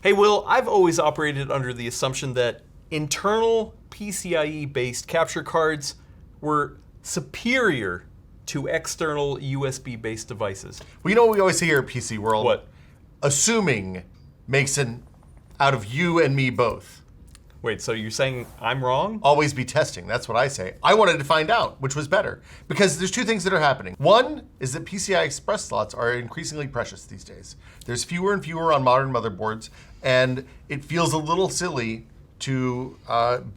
Hey, Will, I've always operated under the assumption that internal PCIe-based capture cards were superior to external USB-based devices. Well, you know what we always say here at PC World? What? Assuming makes an out of you and me both. Wait, so you're saying I'm wrong? Always be testing, that's what I say. I wanted to find out which was better, because there's two things that are happening. One is that PCI Express slots are increasingly precious these days. There's fewer and fewer on modern motherboards, and it feels a little silly to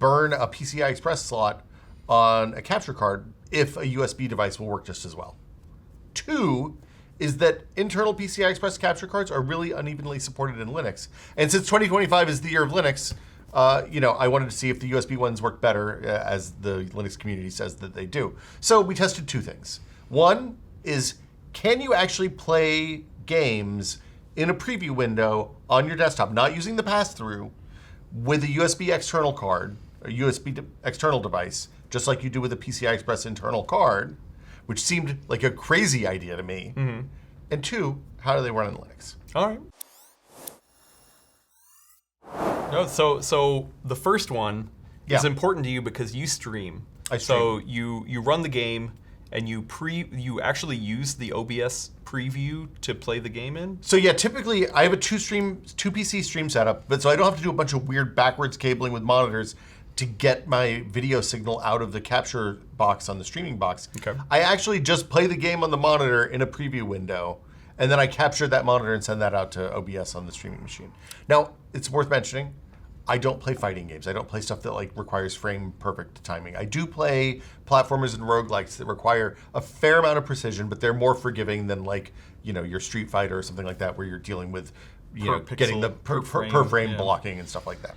burn a PCI Express slot on a capture card if a USB device will work just as well. Two is that internal PCI Express capture cards are really unevenly supported in Linux. And since 2025 is the year of Linux, I wanted to see if the USB ones work better, as the Linux community says that they do. So we tested two things. One is, can you actually play games in a preview window on your desktop, not using the pass-through, with a USB external card, a USB external device, just like you do with a PCI Express internal card, which seemed like a crazy idea to me. Mm-hmm. And two, how do they run in Linux? All right. No, so the first one is important to you because you stream. I stream. So you run the game and you actually use the OBS preview to play the game in? So yeah, typically I have a two PC stream setup, but so I don't have to do a bunch of weird backwards cabling with monitors to get my video signal out of the capture box on the streaming box. Okay. I actually just play the game on the monitor in a preview window, and then I capture that monitor and send that out to OBS on the streaming machine. Now, it's worth mentioning, I don't play fighting games. I don't play stuff that requires frame perfect timing. I do play platformers and roguelikes that require a fair amount of precision, but they're more forgiving than your Street Fighter or something like that, where you're dealing with getting the per frame blocking and stuff like that.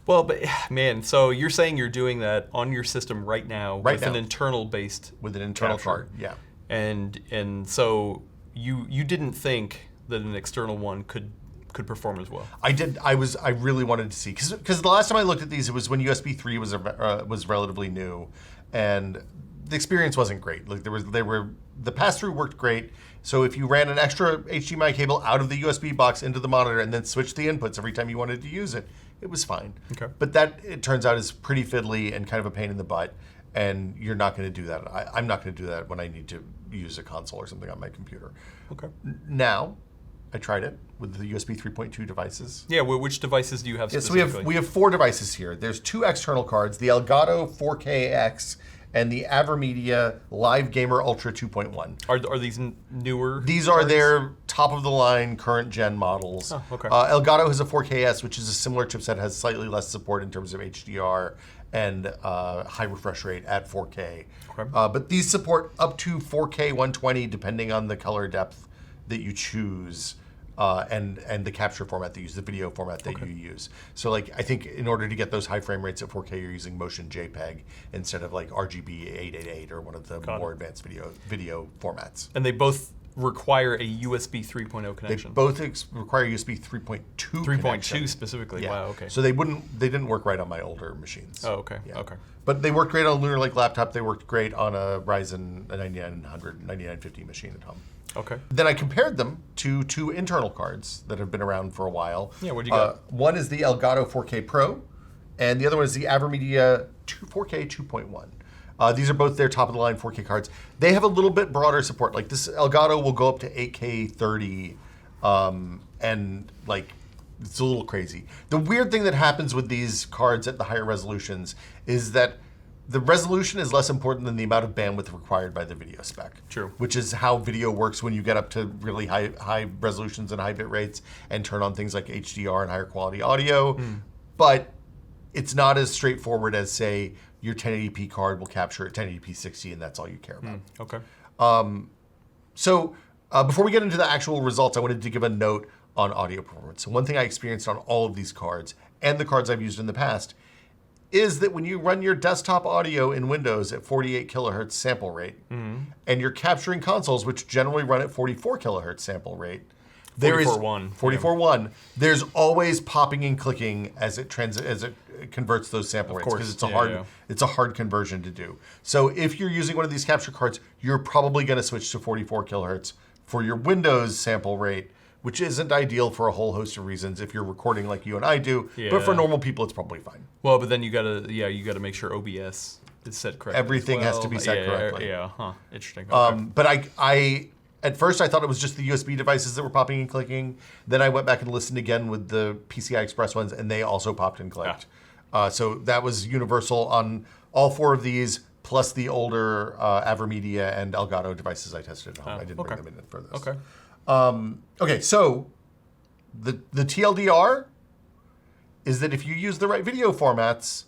Well, but man, so you're saying you're doing that on your system right now with an internal based with an internal capture. card, yeah. And so you didn't think that an external one could perform as well. I did. I really wanted to see, because the last time I looked at these, it was when USB 3 was relatively new, and the experience wasn't great. Like the pass-through worked great. So if you ran an extra HDMI cable out of the USB box into the monitor and then switched the inputs every time you wanted to use it, it was fine. Okay. But that, it turns out, is pretty fiddly and kind of a pain in the butt, and you're not going to do that. I'm not going to do that when I need to use a console or something on my computer. Okay. Now, I tried it with the USB 3.2 devices. Yeah, which devices do you have specifically? So we have 4 devices here. There's 2 external cards, the Elgato 4K-X and the AverMedia Live Gamer Ultra 2.1. Are these newer? These are their top-of-the-line, current-gen models. Oh, okay. Elgato has a 4K-S, which is a similar chipset, has slightly less support in terms of HDR and high refresh rate at 4K. Okay. But these support up to 4K 120, depending on the color depth that you choose, and the capture format that you use, the video format that you use. So I think in order to get those high frame rates at 4K, you're using Motion JPEG instead of RGB 888 or one of the more advanced video formats. And they both require a USB 3.0 connection. They both require USB 3.2 3.2 specifically. Yeah. Wow. Okay. So they didn't work right on my older machines. Oh, okay. Yeah. Okay. But they worked great on a Lunar Lake laptop. They worked great on a Ryzen 9900, 9950 machine at home. Okay. Then I compared them to 2 internal cards that have been around for a while. Yeah, what do you got? One is the Elgato 4K Pro, and the other one is the AverMedia 4K 2.1. These are both their top-of-the-line 4K cards. They have a little bit broader support. Like this Elgato will go up to 8K 30, and it's a little crazy. The weird thing that happens with these cards at the higher resolutions is that the resolution is less important than the amount of bandwidth required by the video spec. True. Which is how video works when you get up to really high resolutions and high bit rates and turn on things like HDR and higher quality audio. But it's not as straightforward as, say, your 1080p card will capture at 1080p 60 and that's all you care about. Okay. So before we get into the actual results, I wanted to give a note on audio performance. So one thing I experienced on all of these cards and the cards I've used in the past is that when you run your desktop audio in Windows at 48 kilohertz sample rate, and you're capturing consoles, which generally run at 44 kilohertz sample rate, there is 44.1. There's always popping and clicking as it converts those sample rates, because it's a hard conversion to do. So if you're using one of these capture cards, you're probably going to switch to 44 kilohertz for your Windows sample rate, which isn't ideal for a whole host of reasons if you're recording like you and I do. But for Yeah. normal people, it's probably fine. Well, but then you gotta make sure OBS is set correctly. Everything as has well. to be set Yeah, correctly. Yeah, huh. Interesting. Okay. But I at first I thought it was just the USB devices that were popping and clicking. Then I went back and listened again with the PCI Express ones, and they also popped and clicked. So that was universal on all 4 of these, plus the older Avermedia and Elgato devices I tested at home. I didn't bring them in for this. Okay. Okay, so the TLDR is that if you use the right video formats,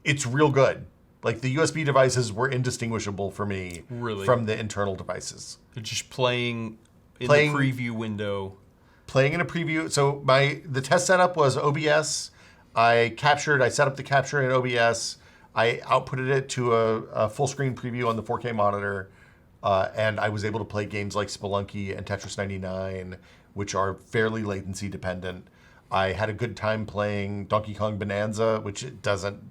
it's real good. Like the USB devices were indistinguishable for me Really? from the internal devices. They're just playing in Playing- the preview window. Playing in a preview. So the test setup was OBS. I set up the capture in OBS. I outputted it to a full screen preview on the 4K monitor. And I was able to play games like Spelunky and Tetris 99, which are fairly latency dependent. I had a good time playing Donkey Kong Bonanza, which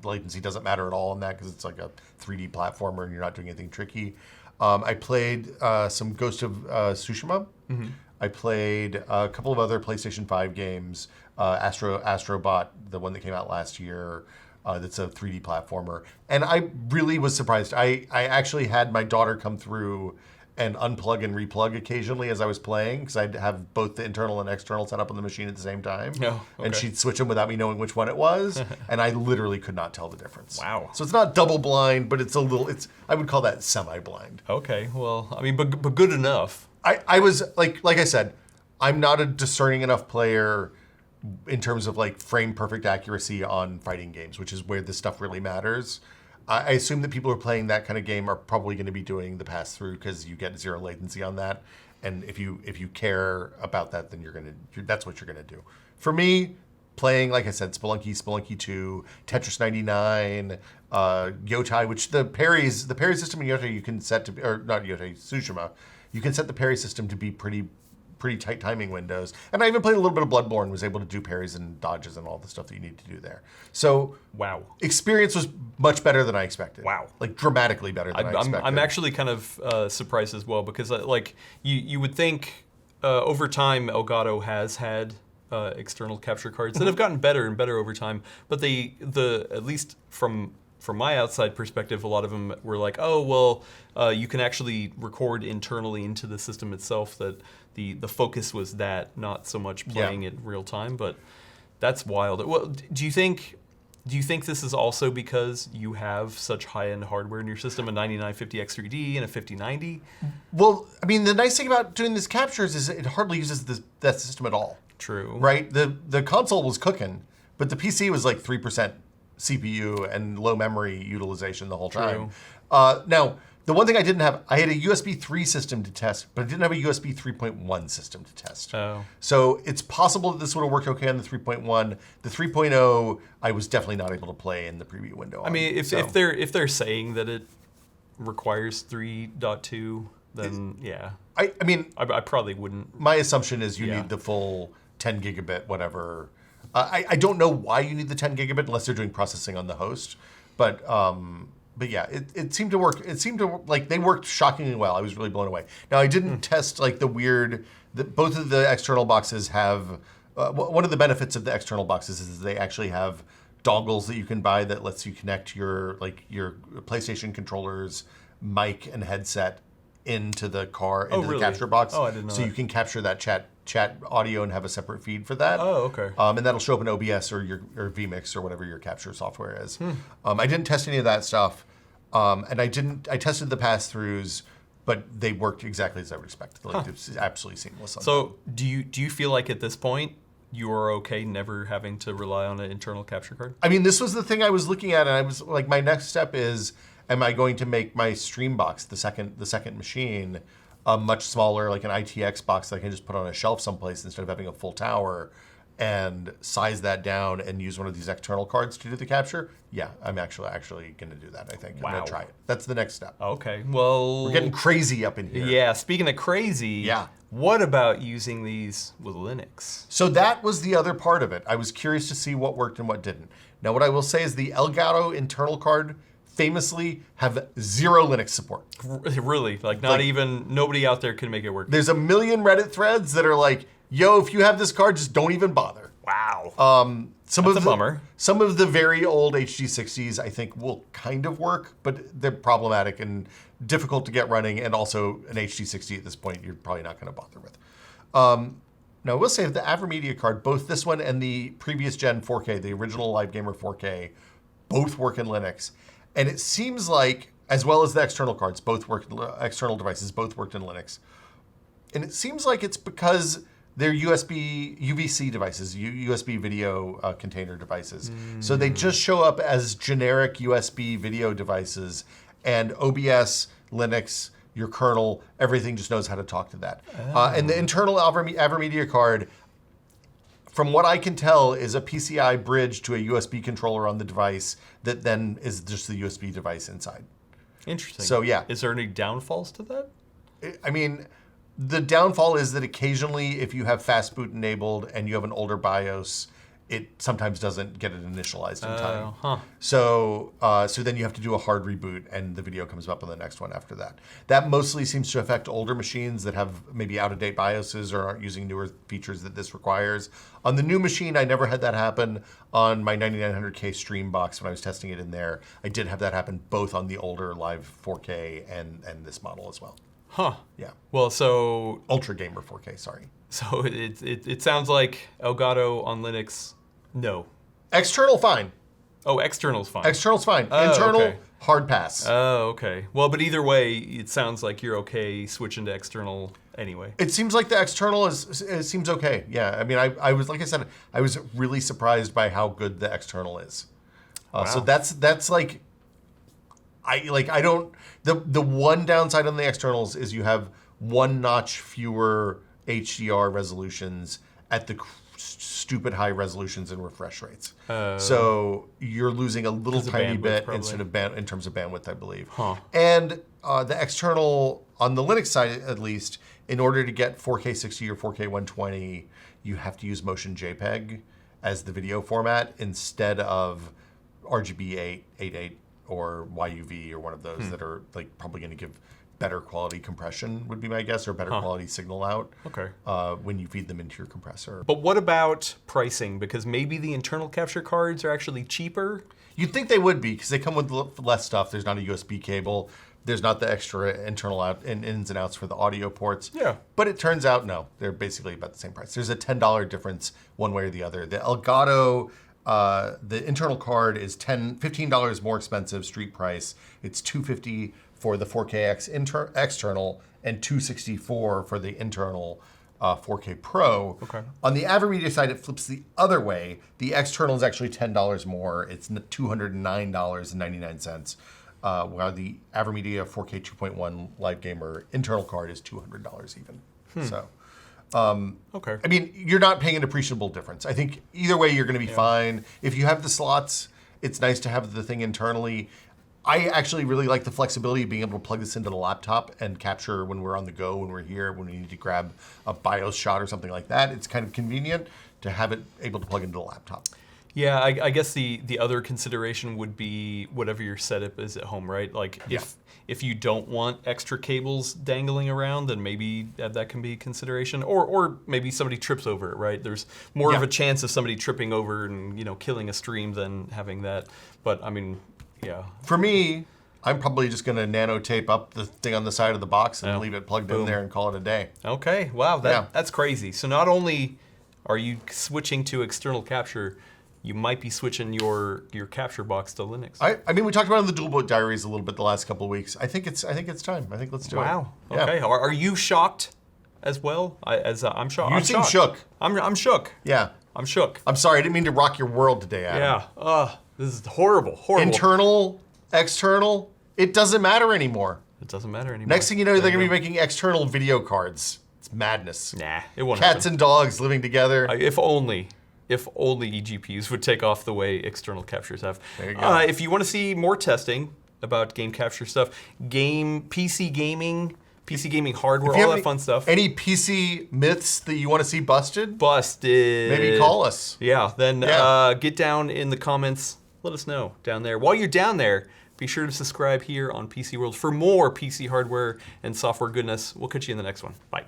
latency doesn't matter at all in that because it's like a 3D platformer and you're not doing anything tricky. I played some Ghost of Tsushima. Mm-hmm. I played a couple of other PlayStation 5 games, Astrobot, the one that came out last year. That's a 3D platformer. And I really was surprised. I actually had my daughter come through and unplug and replug occasionally as I was playing because I'd have both the internal and external set up on the machine at the same time. Oh, And okay. she'd switch them without me knowing which one it was. And I literally could not tell the difference. Wow. So it's not double blind, but I would call that semi-blind. Okay. Well, I mean, but good enough. I was like I said, I'm not a discerning enough player in terms of like frame perfect accuracy on fighting games, which is where this stuff really matters. I assume that people who are playing that kind of game are probably going to be doing the pass through because you get 0 latency on that. And if you care about that, then that's what you're gonna do. For me, playing, like I said, Spelunky 2, Tetris 99, Yotai, which the parry system in Yotai you can set to, or not Yotai, Tsushima, you can set the parry system to be pretty tight timing windows. And I even played a little bit of Bloodborne, was able to do parries and dodges and all the stuff that you need to do there. So Wow. experience was much better than I expected. Wow. Like dramatically better than I expected. I'm actually kind of surprised as well because like you would think over time Elgato has had external capture cards that have gotten better and better over time, but at least from my outside perspective, a lot of them were like, oh well, you can actually record internally into the system itself. That the focus was that, not so much playing it real time. But that's wild. Well, do you think this is also because you have such high-end hardware in your system, a 9950X3D and a 5090? Well, I mean, the nice thing about doing these captures is it hardly uses that system at all. True. Right? The console was cooking, but the PC was like 3% CPU and low memory utilization the whole time. Now, the one thing I didn't have, I had a USB 3 system to test, but I didn't have a USB 3.1 system to test. Oh. So it's possible that this would have worked okay on the 3.1. The 3.0, I was definitely not able to play in the preview window. I mean, if they're saying that it requires 3.2, then yeah. I mean, I probably wouldn't. my assumption is you Yeah. need the full 10 gigabit, whatever. I don't know why you need the 10 gigabit unless they're doing processing on the host. But yeah, it seemed to work. It seemed to like they worked shockingly well. I was really blown away. Now I didn't test like both of the external boxes have. One of the benefits of the external boxes is they actually have dongles that you can buy that lets you connect your PlayStation controllers, mic and headset into the car, into really? the capture box. Oh, I didn't know So that. you can capture that chat audio and have a separate feed for that. Oh, okay. And that'll show up in OBS or vMix or whatever your capture software is. I didn't test any of that stuff, and I tested the pass-throughs, but they worked exactly as I would expect. Like, it was absolutely seamless. So do you feel like at this point you are okay never having to rely on an internal capture card? I mean, this was the thing I was looking at, and I was like, my next step is, am I going to make my stream box, the second machine, a much smaller, like an ITX box that I can just put on a shelf someplace instead of having a full tower, and size that down and use one of these external cards to do the capture? Yeah, I'm actually going to do that, I think. I'm Wow. going to try it. That's the next step. Okay, well... We're getting crazy up in here. Yeah, speaking of crazy, Yeah. what about using these with Linux? So that was the other part of it. I was curious to see what worked and what didn't. Now, what I will say is the Elgato internal card famously have 0 Linux support. Really, like not even, nobody out there can make it work. There's a million Reddit threads that are like, yo, if you have this card, just don't even bother. Wow. That's a bummer. Some of the very old HD60s, I think, will kind of work, but they're problematic and difficult to get running, and also an HD60 at this point, you're probably not going to bother with. Now, we'll say the AverMedia card, both this one and the previous gen 4K, the original Live Gamer 4K, both work in Linux. And it seems like, as well as the external cards, both work, external devices, both worked in Linux. And it seems like it's because they're UVC devices, USB video container devices. So they just show up as generic USB video devices, and OBS, Linux, your kernel, everything just knows how to talk to that. And the internal AverMedia card, from what I can tell, is a PCI bridge to a USB controller on the device that then is just the USB device inside. Interesting. So, yeah. Is there any downfalls to that? I mean, the downfall is that occasionally, if you have fast boot enabled and you have an older BIOS, it sometimes doesn't get it initialized in time. So then you have to do a hard reboot, and the video comes up on the next one after that. That mostly seems to affect older machines that have maybe out-of-date BIOSes or aren't using newer features that this requires. On the new machine, I never had that happen. On my 9900K Stream box, when I was testing it in there, I did have that happen both on the older Live 4K and this model as well. Huh. Yeah. Well, so Ultra Gamer 4K, sorry. So it sounds like Elgato on Linux, no. External, fine. Oh, external's fine. External's fine. Oh, Internal, okay. hard pass. Oh, okay. Well, but either way, it sounds like you're okay switching to external anyway. It seems like the external it seems okay. Yeah. I mean, I was, like I said, I was really surprised by how good the external is. Wow. So that's like, I don't, the one downside on the externals is you have one notch fewer HDR resolutions at the stupid high resolutions and refresh rates. So you're losing a little tiny bit instead of in terms of bandwidth, I believe. Huh. And the external, on the Linux side at least, in order to get 4K 60 or 4K 120, you have to use Motion JPEG as the video format instead of RGB 888 or YUV or one of those that are like probably going to give better quality compression, would be my guess, or better quality signal out. Okay. When you feed them into your compressor. But what about pricing? Because maybe the internal capture cards are actually cheaper. You'd think they would be, because they come with less stuff. There's not a USB cable. There's not the extra internal ins and outs for the audio ports. Yeah. But it turns out, no, they're basically about the same price. There's a $10 difference one way or the other. The Elgato, the internal card is $15 more expensive, street price. It's $250 for the 4KX external and $264 for the internal 4K Pro. Okay. On the AverMedia side, it flips the other way. The external is actually $10 more. It's $209.99, while the AverMedia 4K 2.1 Live Gamer internal card is $200 even. So, Okay. I mean, you're not paying an appreciable difference. I think either way, you're going to be fine. If you have the slots, it's nice to have the thing internally. I actually really like the flexibility of being able to plug this into the laptop and capture when we're on the go, when we're here, when we need to grab a BIOS shot or something like that. It's kind of convenient to have it able to plug into the laptop. Yeah, I guess the other consideration would be whatever your setup is at home, right? Like if you don't want extra cables dangling around, then maybe that can be a consideration. Or maybe somebody trips over it, right? There's more of a chance of somebody tripping over and killing a stream than having that. But I mean, yeah. For me, I'm probably just going to nano tape up the thing on the side of the box and leave it plugged in there and call it a day. Okay, wow, that's crazy. So not only are you switching to external capture, you might be switching your capture box to Linux. I mean, we talked about it in the Dual Boot Diaries a little bit the last couple of weeks. I think it's time. I think let's do it. Wow. Yeah. Okay. Are you shocked as well? I'm shocked. You seem shook. I'm shook. Yeah. I'm shook. I'm sorry. I didn't mean to rock your world today, Adam. Yeah. This is horrible. Horrible. Internal, external, it doesn't matter anymore. It doesn't matter anymore. Next thing you know, they're going to be making external video cards. It's madness. Nah, it won't Cats happen. and dogs living together. If only eGPUs would take off the way external captures have. There you go. If you want to see more testing about game capture stuff, PC gaming hardware, all that fun stuff. Any PC myths that you want to see busted? Busted. Maybe call us. Yeah, then get down in the comments. Let us know down there. While you're down there, be sure to subscribe here on PC World for more PC hardware and software goodness. We'll catch you in the next one. Bye.